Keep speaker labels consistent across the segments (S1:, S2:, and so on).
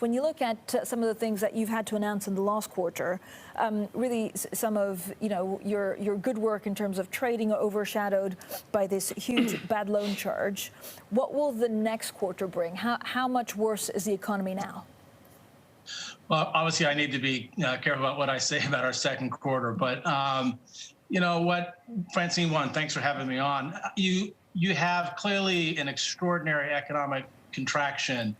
S1: When you look at some of the things that you've had to announce in the last quarter, really some of your good work in terms of trading overshadowed by this huge bad loan charge. What will the next quarter bring? How much worse is the economy now?
S2: Well, obviously, I need to be careful about what I say about our second quarter. But you know what, Francine, thanks for having me on. You have clearly an extraordinary economic contraction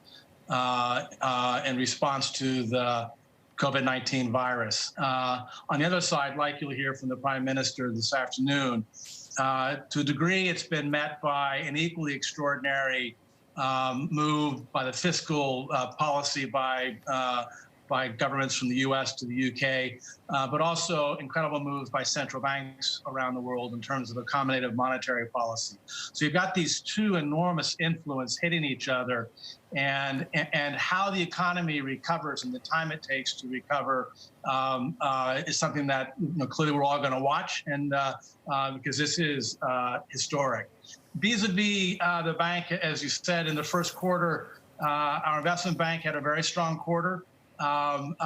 S2: in response to the COVID-19 virus. On the other side, like you'll hear from the Prime Minister this afternoon, to a degree, it's been met by an equally extraordinary move by the fiscal policy by governments from the U.S. to the U.K., but also incredible moves by central banks around the world in terms of accommodative monetary policy. So you've got these two enormous influences hitting each other, and how the economy recovers and the time it takes to recover is something that clearly we're all going to watch, and because this is historic. Vis-a-vis the bank, as you said, in the first quarter, our investment bank had a very strong quarter. And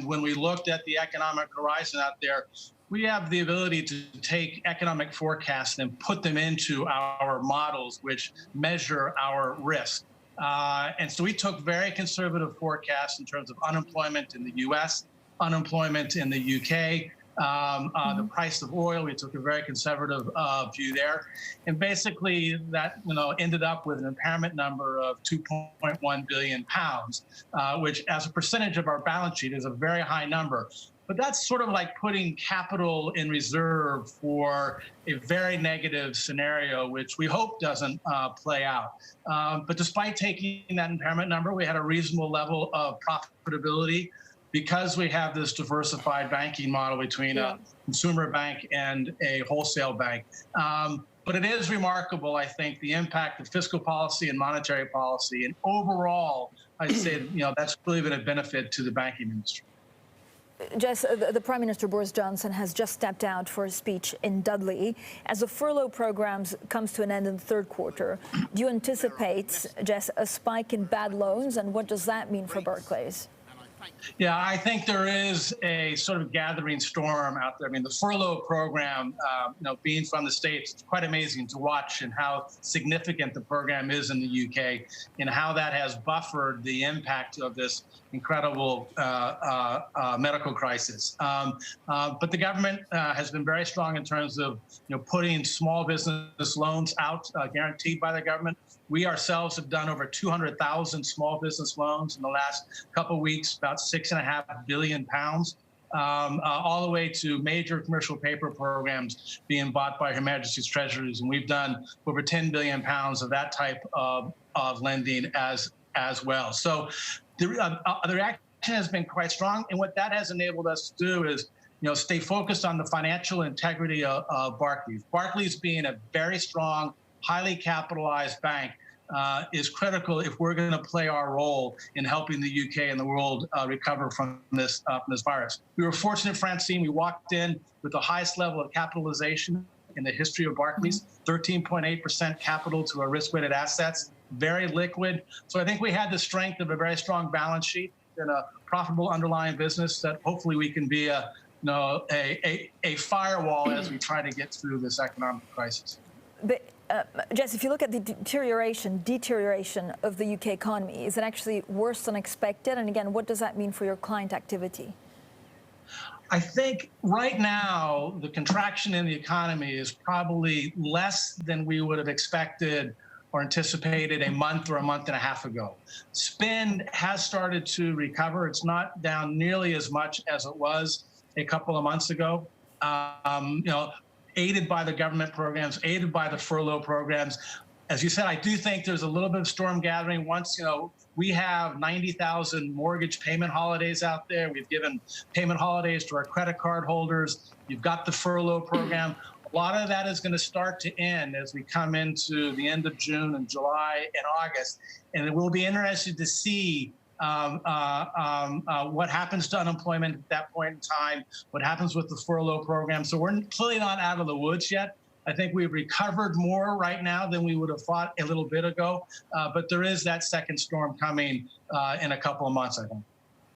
S2: when we looked at the economic horizon out there, we have the ability to take economic forecasts and put them into our models, which measure our risk. And so we took very conservative forecasts in terms of unemployment in the U.S., unemployment in the U.K., the price of oil. We took a very conservative view there, and basically that ended up with an impairment number of £2.1 billion, which, as a percentage of our balance sheet, is a very high number. But that's sort of like putting capital in reserve for a very negative scenario, which we hope doesn't play out. But despite taking that impairment number, we had a reasonable level of profitability, because we have this diversified banking model between a consumer bank and a wholesale bank. But it is remarkable, I think, the impact of fiscal policy and monetary policy. And overall, I'd say that's really been a benefit to the banking industry.
S1: Jess, the Prime Minister Boris Johnson has just stepped out for a speech in Dudley. As the furlough programs comes to an end in the third quarter, do you anticipate, Jess, a spike in bad loans? And what does that mean for Barclays?
S2: Yeah, I think there is a sort of gathering storm out there. I mean, the furlough program, being from the States, it's quite amazing to watch, and how significant the program is in the UK, and how that has buffered the impact of this incredible medical crisis. But the government has been very strong in terms of putting small business loans out, guaranteed by the government. We ourselves have done over 200,000 small business loans in the last couple of weeks, about £6.5 billion, all the way to major commercial paper programs being bought by Her Majesty's Treasuries. And we've done over £10 billion of that type of lending as well. So the reaction has been quite strong. And what that has enabled us to do is stay focused on the financial integrity of Barclays. Barclays, being a very strong, highly capitalized bank, is critical if we're going to play our role in helping the UK and the world recover from this virus. We were fortunate, Francine. We walked in with the highest level of capitalization in the history of Barclays, 13.8% capital to our risk-weighted assets, very liquid. So I think we had the strength of a very strong balance sheet and a profitable underlying business that hopefully we can be a firewall as we try to get through this economic crisis.
S1: But Jess, if you look at the deterioration of the UK economy, is it actually worse than expected? And again, what does that mean for your client activity?
S2: I think right now the contraction in the economy is probably less than we would have expected or anticipated a month or a month and a half ago. Spend has started to recover. It's not down nearly as much as it was a couple of months ago. Aided by the government programs, aided by the furlough programs. As you said, I do think there's a little bit of storm gathering. Once, we have 90,000 mortgage payment holidays out there. We've given payment holidays to our credit card holders. You've got the furlough program. A lot of that is going to start to end as we come into the end of June and July and August. And it will be interesting to see what happens to unemployment at that point in time, what happens with the furlough program. So we're clearly not out of the woods yet, I think we've recovered more right now than we would have thought a little bit ago. But there is that second storm coming in a couple of months, I think.